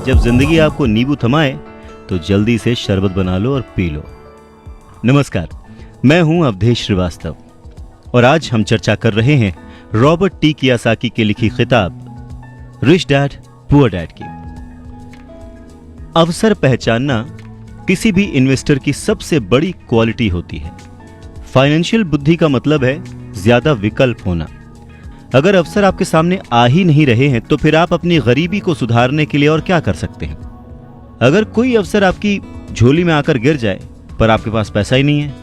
जब जिंदगी आपको नींबू थमाए तो जल्दी से शरबत बना लो और पी लो। नमस्कार, मैं हूं अवधेश श्रीवास्तव और आज हम चर्चा कर रहे हैं रॉबर्ट टी कियासाकी की लिखी किताब रिच डैड पुअर डैड की। अवसर पहचानना किसी भी इन्वेस्टर की सबसे बड़ी क्वालिटी होती है। फाइनेंशियल बुद्धि का मतलब है ज्यादा विकल्प होना। अगर अवसर आपके सामने आ ही नहीं रहे हैं तो फिर आप अपनी गरीबी को सुधारने के लिए और क्या कर सकते हैं। अगर कोई अवसर आपकी झोली में आकर गिर जाए पर आपके पास पैसा ही नहीं है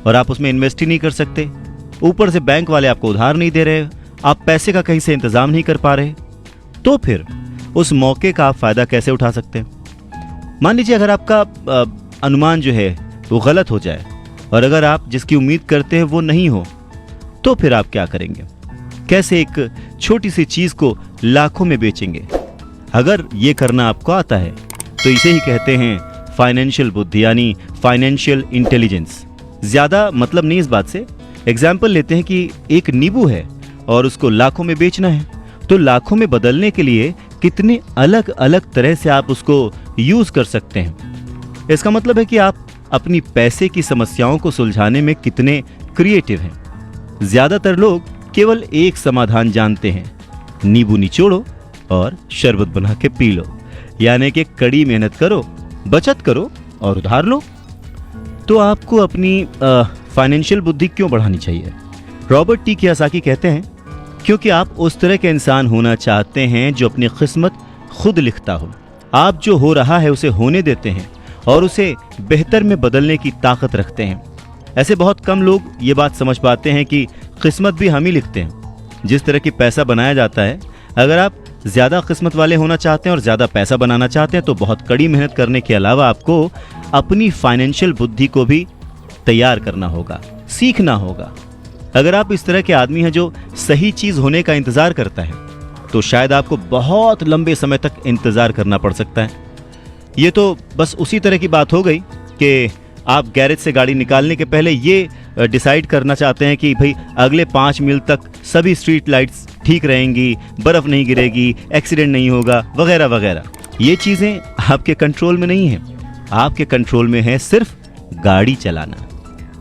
और आप उसमें इन्वेस्ट ही नहीं कर सकते, ऊपर से बैंक वाले आपको उधार नहीं दे रहे, आप पैसे का कहीं से इंतजाम नहीं कर पा रहे, तो फिर उस मौके का आप फायदा कैसे उठा सकते हैं। मान लीजिए अगर आपका अनुमान जो है वो गलत हो जाए और अगर आप जिसकी उम्मीद करते हैं वो नहीं हो, तो फिर आप क्या करेंगे। कैसे एक छोटी सी चीज को लाखों में बेचेंगे। अगर ये करना आपको आता है तो इसे ही कहते हैं फाइनेंशियल बुद्धि यानी फाइनेंशियल इंटेलिजेंस। ज्यादा मतलब नहीं इस बात से। एग्जाम्पल लेते हैं कि एक नींबू है और उसको लाखों में बेचना है, तो लाखों में बदलने के लिए कितने अलग अलग तरह से आप उसको यूज कर सकते हैं। इसका मतलब है कि आप अपनी पैसे की समस्याओं को सुलझाने में कितने क्रिएटिव हैं। ज्यादातर लोग केवल एक समाधान जानते हैं, नींबू निचोड़ो और शरबत बना के पी लो, यानी कि कड़ी मेहनत करो, बचत करो और उधार लो। तो आपको अपनी फाइनेंशियल बुद्धि क्यों बढ़ानी चाहिए। रॉबर्ट टी कियासाकी कहते हैं क्योंकि आप उस तरह के इंसान होना चाहते हैं जो अपनी किस्मत खुद लिखता हो। आप जो हो रहा है उसे होने देते हैं और उसे बेहतर में बदलने की ताकत रखते हैं। ऐसे बहुत कम लोग ये बात समझ पाते हैं कि किस्मत भी हम ही लिखते हैं। जिस तरह की पैसा बनाया जाता है, अगर आप ज्यादा किस्मत वाले होना चाहते हैं और ज्यादा पैसा बनाना चाहते हैं तो बहुत कड़ी मेहनत करने के अलावा आपको अपनी फाइनेंशियल बुद्धि को भी तैयार करना होगा, सीखना होगा। अगर आप इस तरह के आदमी हैं जो सही चीज होने का इंतजार करता है तो शायद आपको बहुत लंबे समय तक इंतजार करना पड़ सकता है। ये तो बस उसी तरह की बात हो गई कि आप गैरेज से गाड़ी निकालने के पहले ये डिसाइड करना चाहते हैं कि भाई अगले 5 मील तक सभी स्ट्रीट लाइट्स ठीक रहेंगी, बर्फ नहीं गिरेगी, एक्सीडेंट नहीं होगा, वगैरह वगैरह। ये चीजें आपके कंट्रोल में नहीं है। आपके कंट्रोल में है सिर्फ गाड़ी चलाना।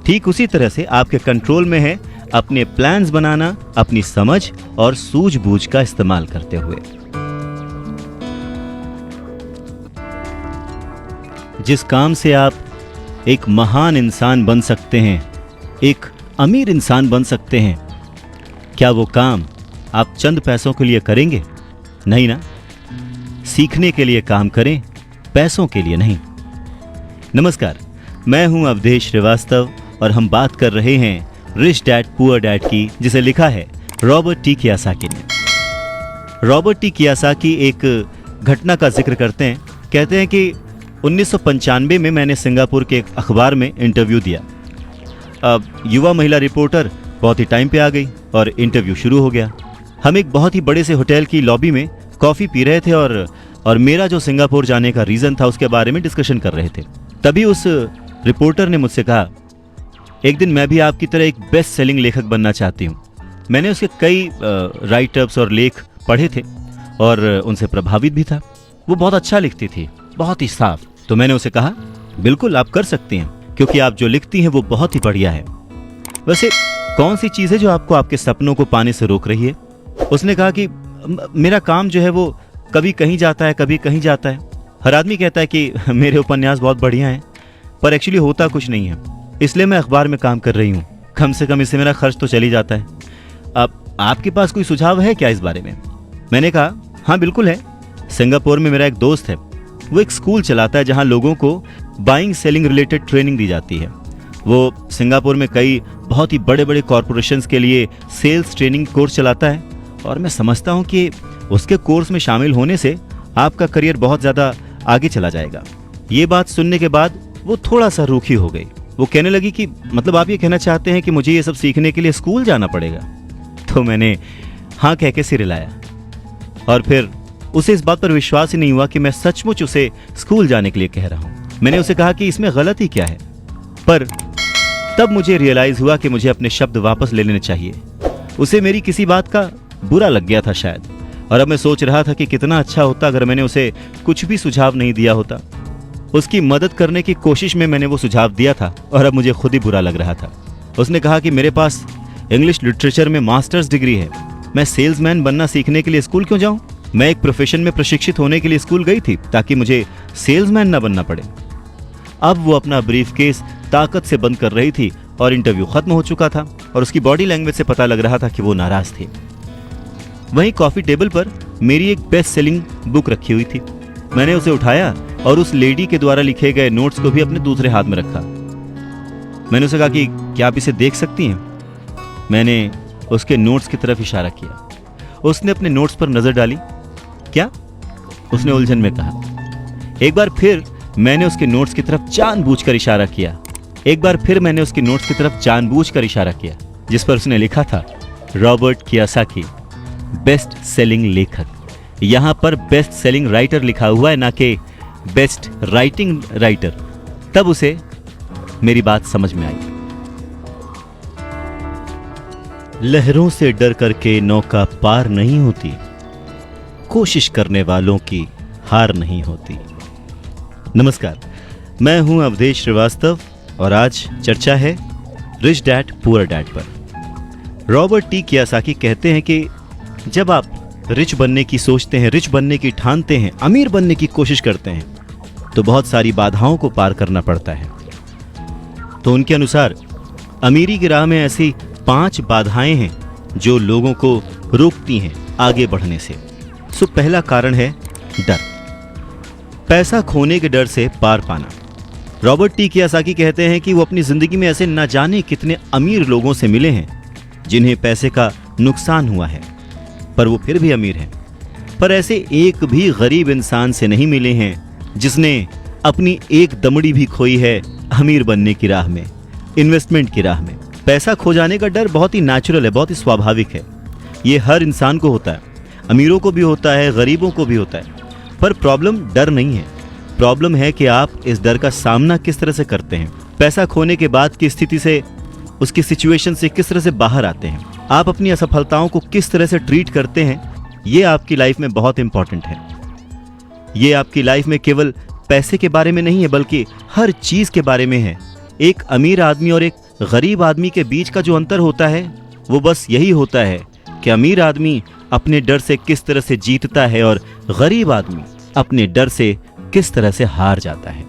ठीक उसी तरह से आपके कंट्रोल में है अपने प्लान्स बनाना, अपनी समझ और सूझबूझ का इस्तेमाल करते हुए। जिस काम से आप एक महान इंसान बन सकते हैं, एक अमीर इंसान बन सकते हैं, क्या वो काम आप चंद पैसों के लिए करेंगे? नहीं ना। सीखने के लिए काम करें, पैसों के लिए नहीं। नमस्कार, मैं हूं अवधेश श्रीवास्तव और हम बात कर रहे हैं रिच डैड पुअर डैड की, जिसे लिखा है रॉबर्ट टी कियासाकी ने। रॉबर्ट टी कियासाकी एक घटना का जिक्र करते हैं। कहते हैं कि 1995 में मैंने सिंगापुर के एक अखबार में इंटरव्यू दिया। अब युवा महिला रिपोर्टर बहुत ही टाइम पे आ गई और इंटरव्यू शुरू हो गया। हम एक बहुत ही बड़े से होटल की लॉबी में कॉफ़ी पी रहे थे और मेरा जो सिंगापुर जाने का रीज़न था उसके बारे में डिस्कशन कर रहे थे। तभी उस रिपोर्टर ने मुझसे कहा, एक दिन मैं भी आपकी तरह एक बेस्ट सेलिंग लेखक बनना चाहती हूँ। मैंने उसके कई राइटअप्स और लेख पढ़े थे और उनसे प्रभावित भी था। वो बहुत अच्छा लिखती थी, बहुत ही साफ। तो मैंने उसे कहा, बिल्कुल आप कर सकती हैं, क्योंकि आप जो लिखती हैं वो बहुत ही बढ़िया है। वैसे कौन सी चीज़ है जो आपको आपके सपनों को पाने से रोक रही है? उसने कहा कि मेरा काम जो है वो कभी कहीं जाता है, कभी कहीं जाता है। हर आदमी कहता है कि मेरे उपन्यास बहुत बढ़िया हैं, पर एक्चुअली होता कुछ नहीं है। इसलिए मैं अखबार में काम कर रही हूँ। कम से कम इससे मेरा खर्च तो चली जाता है। अब आपके पास कोई सुझाव है क्या इस बारे में? मैंने कहा, हाँ बिल्कुल है। सिंगापुर में मेरा एक दोस्त है, वो एक स्कूल चलाता है जहाँ लोगों को बाइंग सेलिंग रिलेटेड ट्रेनिंग दी जाती है। वो सिंगापुर में कई बहुत ही बड़े बड़े कॉरपोरेशंस के लिए सेल्स ट्रेनिंग कोर्स चलाता है और मैं समझता हूँ कि उसके कोर्स में शामिल होने से आपका करियर बहुत ज़्यादा आगे चला जाएगा। ये बात सुनने के बाद वो थोड़ा सा रूखी हो गई। वो कहने लगी कि मतलब आप ये कहना चाहते हैं कि मुझे ये सब सीखने के लिए स्कूल जाना पड़ेगा? तो मैंने हाँ कह के सिर हिलाया और फिर उसे इस बात पर विश्वास ही नहीं हुआ कि मैं सचमुच उसे स्कूल जाने के लिए कह रहा हूँ। मैंने उसे कहा कि इसमें गलत ही क्या है, पर तब मुझे रियलाइज हुआ कि मुझे अपने शब्द वापस ले लेने चाहिए। उसे मेरी किसी बात का बुरा लग गया था शायद, और अब मैं सोच रहा था कि कितना अच्छा होता अगर मैंने उसे कुछ भी सुझाव नहीं दिया होता। उसकी मदद करने की कोशिश में मैंने वो सुझाव दिया था और अब मुझे खुद ही बुरा लग रहा था। उसने कहा कि मेरे पास इंग्लिश लिटरेचर में मास्टर्स डिग्री है, मैं सेल्समैन बनना सीखने के लिए स्कूल क्यों जाऊं? मैं एक प्रोफेशन में प्रशिक्षित होने के लिए स्कूल गई थी ताकि मुझे सेल्समैन ना बनना पड़े। अब वो अपना ब्रीफकेस ताकत से बंद कर रही थी और इंटरव्यू खत्म हो चुका था और उसकी बॉडी लैंग्वेज से पता लग रहा था कि वो नाराज थी। वहीं कॉफी टेबल पर मेरी एक बेस्ट सेलिंग बुक रखी हुई थी। मैंने उसे उठाया और उस लेडी के द्वारा लिखे गए नोट्स को भी अपने दूसरे हाथ में रखा। मैंने उसे कहा कि क्या आप इसे देख सकती हैं? मैंने उसके नोट्स की तरफ इशारा किया। उसने अपने नोट्स पर नजर डाली। क्या? उसने उलझन में कहा। एक बार फिर मैंने उसके नोट्स की तरफ जानबूझकर इशारा किया। जिस पर उसने लिखा था रॉबर्ट कियोसाकी, बेस्ट सेलिंग लेखक। यहां पर बेस्ट सेलिंग राइटर लिखा हुआ है, ना कि बेस्ट राइटिंग राइटर। तब उसे मेरी बात समझ में आई। लहरों से डर करके नौका पार नहीं होती, कोशिश करने वालों की हार नहीं होती। नमस्कार, मैं हूं अवधेश श्रीवास्तव और आज चर्चा है रिच डैड पुअर डैड पर। रॉबर्ट टी कियोसाकी कहते हैं कि जब आप रिच बनने की सोचते हैं, रिच बनने की ठानते हैं, अमीर बनने की कोशिश करते हैं, तो बहुत सारी बाधाओं को पार करना पड़ता है। तो उनके अनुसार अमीरी की राह में ऐसी 5 बाधाएं हैं जो लोगों को रोकती हैं आगे बढ़ने से। सो पहला कारण है डर, पैसा खोने के डर से पार पाना। रॉबर्ट टी कियोसाकी कहते हैं कि वो अपनी जिंदगी में ऐसे न जाने कितने अमीर लोगों से मिले हैं जिन्हें पैसे का नुकसान हुआ है, पर वो फिर भी अमीर हैं। पर ऐसे एक भी गरीब इंसान से नहीं मिले हैं जिसने अपनी एक दमड़ी भी खोई है अमीर बनने की राह में, इन्वेस्टमेंट की राह में। पैसा खो जाने का डर बहुत ही नेचुरल है, बहुत ही स्वाभाविक है। ये हर इंसान को होता है, अमीरों को भी होता है, गरीबों को भी होता है। पर प्रॉब्लम डर नहीं है, प्रॉब्लम है कि आप इस डर का सामना किस तरह से करते हैं। पैसा खोने के बाद की स्थिति से, उसकी सिचुएशन से किस तरह से बाहर आते हैं, आप अपनी असफलताओं को किस तरह से ट्रीट करते हैं, ये आपकी लाइफ में बहुत इंपॉर्टेंट है। ये आपकी लाइफ में केवल पैसे के बारे में नहीं है, बल्कि हर चीज के बारे में है। एक अमीर आदमी और एक गरीब आदमी के बीच का जो अंतर होता है वो बस यही होता है कि अमीर आदमी अपने डर से किस तरह से जीतता है और गरीब आदमी अपने डर से किस तरह से हार जाता है।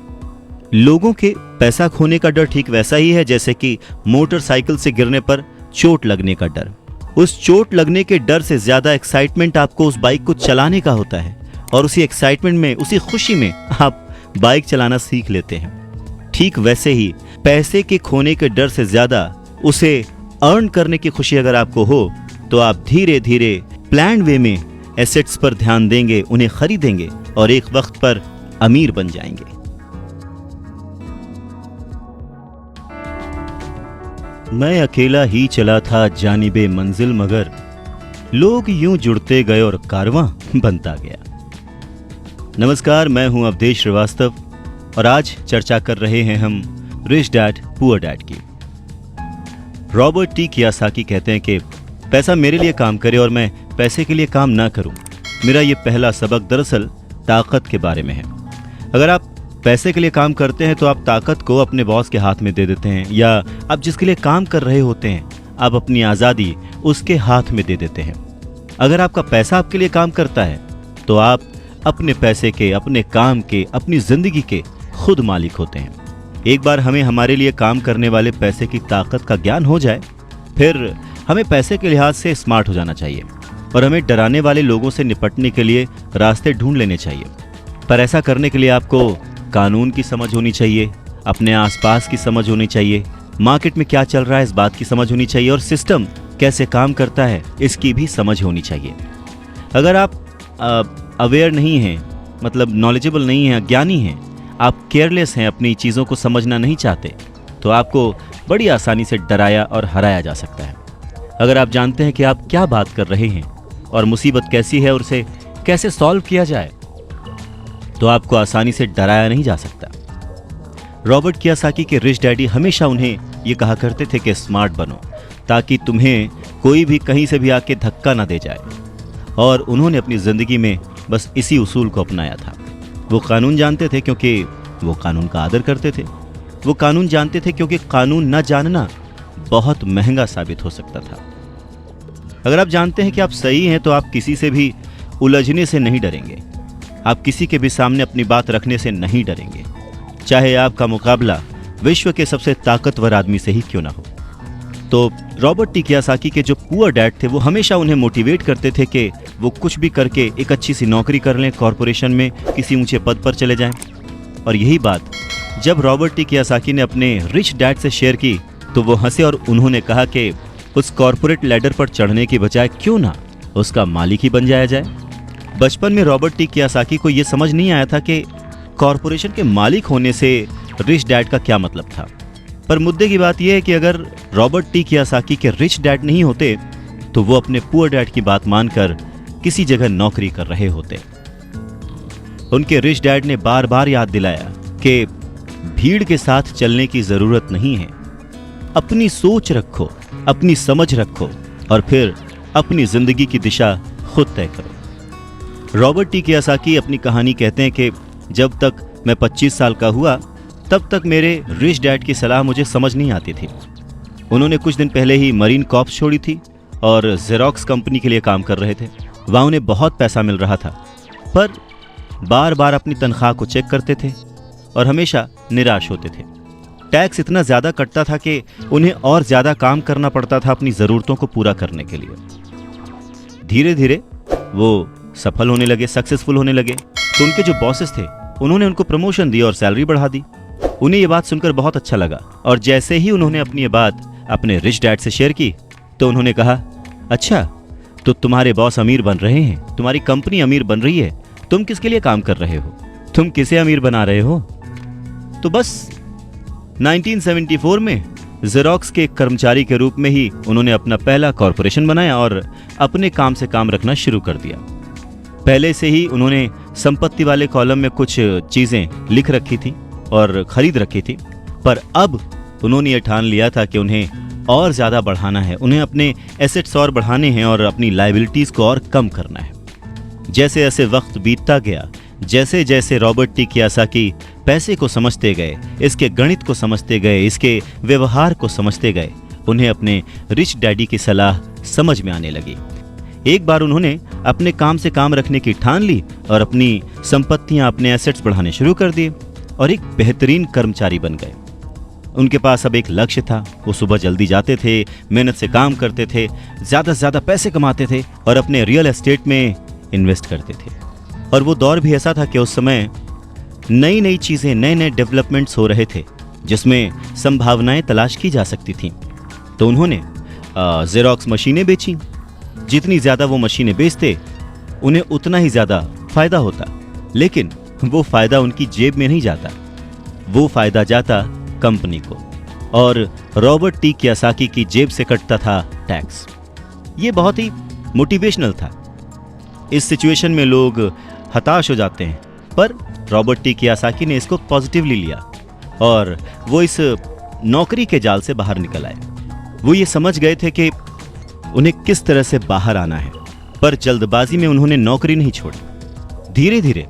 लोगों के पैसा खोने का डर ठीक वैसा ही है जैसे कि मोटरसाइकिल से गिरने पर चोट लगने का डर। उस चोट लगने के डर से ज्यादा एक्साइटमेंट आपको उस बाइक को चलाने का होता है और उसी एक्साइटमेंट में, उसी खुशी में आप बाइक चलाना सीख लेते हैं। ठीक वैसे ही पैसे के खोने के डर से ज्यादा उसे अर्न करने की खुशी अगर आपको हो तो आप धीरे धीरे प्लान्ड वे में एसेट्स पर ध्यान देंगे, उन्हें खरीदेंगे और एक वक्त पर अमीर बन जाएंगे। मैं अकेला ही चला था जानिबे मंजिल, मगर लोग यूं जुड़ते गए और कारवां बनता गया। नमस्कार, मैं हूं अवधेश श्रीवास्तव और आज चर्चा कर रहे हैं हम रिच डैड पुअर डैड की। रॉबर्ट टी कियोसाकी कहते हैं कि पैसा मेरे लिए काम करे और मैं पैसे के लिए काम ना करूं। मेरा ये पहला सबक दरअसल ताकत के बारे में है। अगर आप पैसे के लिए काम करते हैं तो आप ताकत को अपने बॉस के हाथ में दे देते हैं, या आप जिसके लिए काम कर रहे होते हैं आप अपनी आज़ादी उसके हाथ में दे देते हैं। अगर आपका पैसा आपके लिए काम करता है तो आप अपने पैसे के, अपने काम के, अपनी जिंदगी के खुद मालिक होते हैं। एक बार हमें हमारे लिए काम करने वाले पैसे की ताकत का ज्ञान हो जाए, फिर हमें पैसे के लिहाज से स्मार्ट हो जाना चाहिए और हमें डराने वाले लोगों से निपटने के लिए रास्ते ढूंढ लेने चाहिए। पर ऐसा करने के लिए आपको कानून की समझ होनी चाहिए, अपने आसपास की समझ होनी चाहिए, मार्केट में क्या चल रहा है इस बात की समझ होनी चाहिए और सिस्टम कैसे काम करता है इसकी भी समझ होनी चाहिए। अगर आप अवेयर नहीं हैं, मतलब नॉलेजेबल नहीं हैं, अज्ञानी हैं, आप केयरलेस हैं, अपनी चीज़ों को समझना नहीं चाहते, तो आपको बड़ी आसानी से डराया और हराया जा सकता है। अगर आप जानते हैं कि आप क्या बात कर रहे हैं और मुसीबत कैसी है और उसे कैसे सॉल्व किया जाए, तो आपको आसानी से डराया नहीं जा सकता। रॉबर्ट कियोसाकी के रिच डैडी हमेशा उन्हें ये कहा करते थे कि स्मार्ट बनो, ताकि तुम्हें कोई भी कहीं से भी आके धक्का ना दे जाए। और उन्होंने अपनी जिंदगी में बस इसी उसूल को अपनाया था। वो कानून जानते थे क्योंकि वो कानून का आदर करते थे। वो कानून जानते थे क्योंकि कानून न जानना बहुत महंगा साबित हो सकता था। अगर आप जानते हैं कि आप सही हैं तो आप किसी से भी उलझने से नहीं डरेंगे। आप किसी के भी सामने अपनी बात रखने से नहीं डरेंगे, चाहे आपका मुकाबला विश्व के सबसे ताकतवर आदमी से ही क्यों ना हो। तो रॉबर्ट टी कियोसाकी के जो पुअर डैड थे वो हमेशा उन्हें मोटिवेट करते थे कि वो कुछ भी करके एक अच्छी सी नौकरी कर लें, कॉरपोरेशन में किसी ऊंचे पद पर चले जाएं। और यही बात जब रॉबर्ट टी कियोसाकी ने अपने रिच डैड से शेयर की तो वो हंसे और उन्होंने कहा कि उस कॉरपोरेट लैडर पर चढ़ने की बजाय क्यों ना उसका मालिक ही बन जाया जाए। बचपन में रॉबर्ट टी कियोसाकी को यह समझ नहीं आया था कि कॉरपोरेशन के मालिक होने से रिच डैड का क्या मतलब था। पर मुद्दे की बात यह है कि अगर रॉबर्ट टी कियोसाकी के रिच डैड नहीं होते तो वो अपने पुअर डैड की बात मानकर किसी जगह नौकरी कर रहे होते। उनके रिच डैड ने बार बार याद दिलाया कि भीड़ के साथ चलने की जरूरत नहीं है, अपनी सोच रखो, अपनी समझ रखो और फिर अपनी जिंदगी की दिशा खुद तय करो। रॉबर्ट टी कियोसाकी अपनी कहानी कहते हैं कि जब तक मैं 25 साल का हुआ तब तक मेरे रिच डैड की सलाह मुझे समझ नहीं आती थी। उन्होंने कुछ दिन पहले ही मरीन कॉर्प्स छोड़ी थी और जेरोक्स कंपनी के लिए काम कर रहे थे। वहाँ उन्हें बहुत पैसा मिल रहा था, पर बार बार अपनी तनख्वाह को चेक करते थे और हमेशा निराश होते थे। टैक्स इतना ज़्यादा कटता था कि उन्हें और ज़्यादा काम करना पड़ता था अपनी ज़रूरतों को पूरा करने के लिए। धीरे धीरे वो सफल होने लगे, सक्सेसफुल होने लगे। तो उनके जो बॉसेस थे उन्होंने उनको प्रमोशन दी और सैलरी बढ़ा दी। उन्हें ये बात सुनकर बहुत अच्छा लगा और जैसे ही उन्होंने अपनी ये बात अपने रिच डैड से शेयर की तो उन्होंने कहा, अच्छा तो तुम्हारे बॉस अमीर बन रहे हैं, तुम्हारी कंपनी अमीर बन रही है, तुम किसके लिए काम कर रहे हो, तुम किसे अमीर बना रहे हो। तो बस 1974 में जेरोक्स के कर्मचारी के रूप में ही उन्होंने अपना पहला कॉरपोरेशन बनाया और अपने काम से काम रखना शुरू कर दिया। पहले से ही उन्होंने संपत्ति वाले कॉलम में कुछ चीजें लिख रखी थी और खरीद रखी थी, पर अब उन्होंने ये ठान लिया था कि उन्हें और ज्यादा बढ़ाना है, उन्हें अपने एसेट्स और बढ़ाने हैं और अपनी लायबिलिटीज को और कम करना है। जैसे जैसे वक्त बीतता गया, जैसे जैसे रॉबर्ट टी कियोसाकी पैसे को समझते गए, इसके गणित को समझते गए, इसके व्यवहार को समझते गए, उन्हें अपने रिच डैडी की सलाह समझ में आने लगी। एक बार उन्होंने अपने काम से काम रखने की ठान ली और अपनी संपत्तियां, अपने एसेट्स बढ़ाने शुरू कर दिए और एक बेहतरीन कर्मचारी बन गए। उनके पास अब एक लक्ष्य था। वो सुबह जल्दी जाते थे, मेहनत से काम करते थे, ज्यादा से ज्यादा पैसे कमाते थे और अपने रियल एस्टेट में इन्वेस्ट करते थे। और वो दौर भी ऐसा था कि उस समय नई नई चीजें, नए नए डेवलपमेंट्स हो रहे थे जिसमें संभावनाएं तलाश की जा सकती थीं। तो उन्होंने जेरोक्स मशीनें बेची। जितनी ज्यादा वो मशीनें बेचते उन्हें उतना ही ज्यादा फायदा होता, लेकिन वो फायदा उनकी जेब में नहीं जाता, वो फायदा जाता कंपनी को और रॉबर्ट टी कियोसाकी की जेब से कटता था टैक्स। ये बहुत ही मोटिवेशनल था। इस सिचुएशन में लोग हताश हो जाते हैं, पर रॉबर्ट टी कियोसाकी ने इसको पॉजिटिवली लिया और वो इस नौकरी के जाल से बाहर निकल आए। वो ये समझ गए थे कि उन्हें किस तरह से बाहर आना है, पर जल्दबाजी में उन्होंने नौकरी नहीं छोड़ी। धीरे धीरे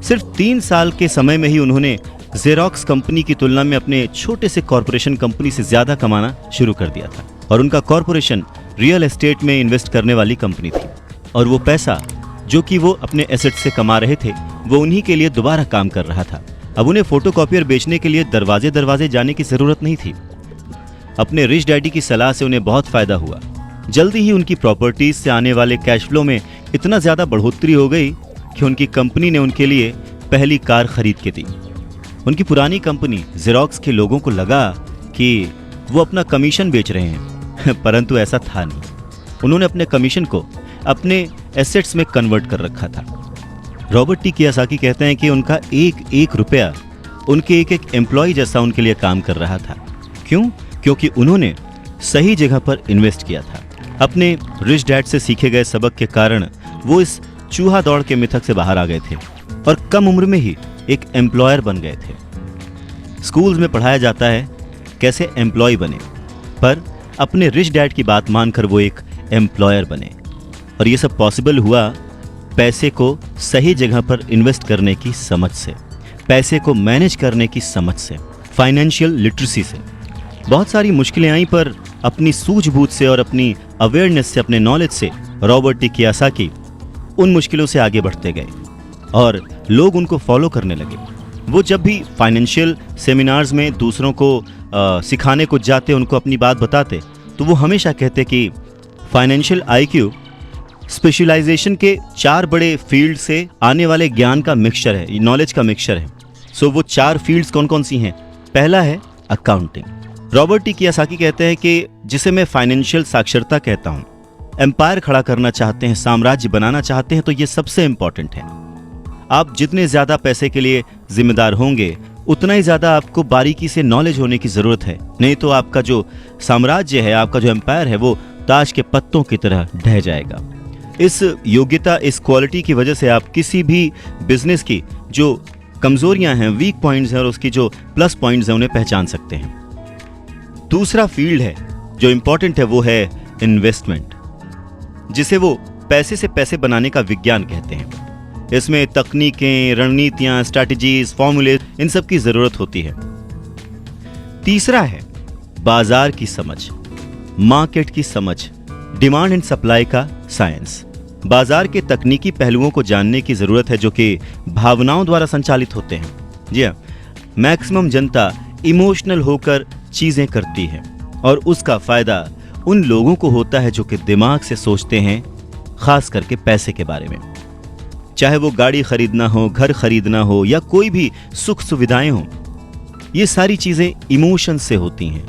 सिर्फ 3 साल के समय में ही उन्होंने जेरोक्स कंपनी की तुलना में अपने छोटे से कॉरपोरेशन कंपनी से ज्यादा कमाना शुरू कर दिया था। और उनका कॉरपोरेशन रियल एस्टेट में इन्वेस्ट करने वाली कंपनी थी और वो पैसा जो कि वो अपने एसेट से कमा रहे थे वो उन्हीं के लिए दोबारा काम कर रहा था। अब उन्हें फोटोकॉपियर बेचने के लिए दरवाजे दरवाजे जाने की जरूरत नहीं थी। अपने रिच डैडी की सलाह से उन्हें बहुत फायदा हुआ। जल्दी ही उनकी प्रॉपर्टीज से आने वाले कैश फ्लो में इतना ज्यादा बढ़ोतरी हो गई कि उनकी कंपनी ने उनके लिए पहली कार खरीद के दी। उनकी पुरानी कंपनी जेरोक्स के लोगों को लगा कि वो अपना कमीशन बेच रहे हैं, परंतु ऐसा था नहीं। उन्होंने अपने कमीशन को अपने एसेट्स में कन्वर्ट कर रखा था। रॉबर्ट टी कियोसाकी कहते हैं कि उनका एक एक रुपया उनके एक एक एम्प्लॉय जैसा उनके लिए काम कर रहा था। क्यों? क्योंकि उन्होंने सही जगह पर इन्वेस्ट किया था। अपने रिच डैड से सीखे गए सबक के कारण वो इस चूहा दौड़ के मिथक से बाहर आ गए थे और कम उम्र में ही एक एम्प्लॉयर बन गए थे। स्कूल्स में पढ़ाया जाता है कैसे एम्प्लॉय बने, पर अपने रिच डैड की बात मानकर वो एक एम्प्लॉयर बने और ये सब पॉसिबल हुआ पैसे को सही जगह पर इन्वेस्ट करने की समझ से, पैसे को मैनेज करने की समझ से, फाइनेंशियल लिटरेसी से। बहुत सारी मुश्किलें आई पर अपनी सूझबूझ से और अपनी अवेयरनेस से, अपने नॉलेज से रॉबर्ट टी कियोसाकी उन मुश्किलों से आगे बढ़ते गए और लोग उनको फॉलो करने लगे। वो जब भी फाइनेंशियल सेमिनार्स में दूसरों को सिखाने को जाते, उनको अपनी बात बताते, तो वो हमेशा कहते कि फाइनेंशियल आईक्यू स्पेशलाइजेशन के 4 बड़े फील्ड से आने वाले ज्ञान का मिक्सचर है, नॉलेज का मिक्सचर है। सो वो 4 फील्ड्स कौन कौन सी हैं? पहला है अकाउंटिंग। रॉबर्ट टी कियोसाकी कहते हैं कि जिसे मैं फाइनेंशियल साक्षरता कहता हूँ, एम्पायर खड़ा करना चाहते हैं, साम्राज्य बनाना चाहते हैं, तो ये सबसे इंपॉर्टेंट है। आप जितने ज़्यादा पैसे के लिए जिम्मेदार होंगे, उतना ही ज़्यादा आपको बारीकी से नॉलेज होने की ज़रूरत है, नहीं तो आपका जो साम्राज्य है, आपका जो एम्पायर है, वो ताश के पत्तों की तरह ढह जाएगा। इस योग्यता, इस क्वालिटी की वजह से आप किसी भी बिजनेस की जो कमजोरियां हैं, वीक पॉइंट्स हैं, और उसकी जो प्लस पॉइंट्स हैं, उन्हें पहचान सकते हैं। दूसरा फील्ड है जो इंपॉर्टेंट है, वो है इन्वेस्टमेंट, जिसे वो पैसे से पैसे बनाने का विज्ञान कहते हैं। इसमें तकनीकें, रणनीतियां, स्ट्रैटेजीज, फॉर्मूले, इन सब की जरूरत होती है। तीसरा है बाजार की समझ, मार्केट की समझ, डिमांड एंड सप्लाई का साइंस। बाजार के तकनीकी पहलुओं को जानने की जरूरत है जो कि भावनाओं द्वारा संचालित होते हैं। जी हाँ, मैक्सिमम जनता इमोशनल होकर चीजें करती है और उसका फायदा उन लोगों को होता है जो कि दिमाग से सोचते हैं, खास करके पैसे के बारे में। चाहे वो गाड़ी खरीदना हो, घर खरीदना हो, या कोई भी सुख सुविधाएं हो, ये सारी चीजें इमोशन से होती हैं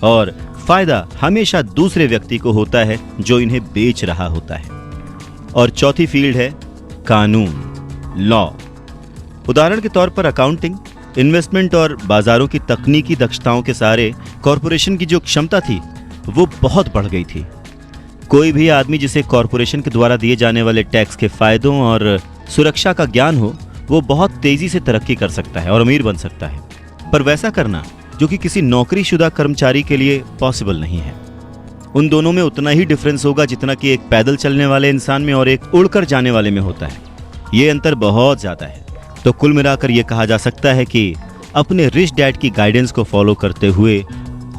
और फायदा हमेशा दूसरे व्यक्ति को होता है जो इन्हें बेच रहा होता है। और चौथी फील्ड है कानून, लॉ। उदाहरण के तौर पर अकाउंटिंग, इन्वेस्टमेंट और बाजारों की तकनीकी दक्षताओं के सहारे कॉरपोरेशन की जो क्षमता थी वो बहुत बढ़ गई थी। कोई भी आदमी जिसे कॉरपोरेशन के द्वारा दिए जाने वाले टैक्स के फायदों और सुरक्षा का ज्ञान हो, वो बहुत तेजी से तरक्की कर सकता है और अमीर बन सकता है। पर वैसा करना जो कि किसी नौकरीशुदा कर्मचारी के लिए पॉसिबल नहीं है। उन दोनों में उतना ही डिफरेंस होगा जितना कि एक पैदल चलने वाले इंसान में और एक उड़कर जाने वाले में होता है। ये अंतर बहुत ज्यादा है। तो कुल मिलाकर ये कहा जा सकता है कि अपने रिच डैड की गाइडेंस को फॉलो करते हुए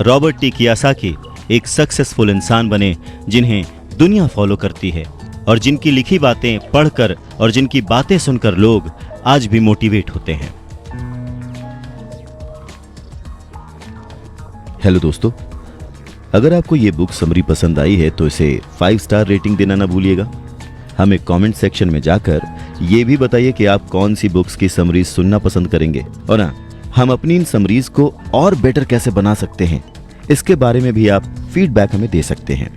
रॉबर्ट टी कियोसाकी एक सक्सेसफुल इंसान बने, जिन्हें दुनिया फॉलो करती है और जिनकी लिखी बातें पढ़कर और जिनकी बातें सुनकर लोग आज भी मोटिवेट होते हैं। हेलो दोस्तों, अगर आपको ये बुक समरी पसंद आई है तो इसे 5 स्टार रेटिंग देना ना भूलिएगा। हमें कमेंट सेक्शन में जाकर ये भी बताइए कि आप कौन सी बुक्स की समरीज सुनना पसंद करेंगे, और ना हम अपनी इन समरीज को और बेटर कैसे बना सकते हैं, इसके बारे में भी आप फीडबैक हमें दे सकते हैं।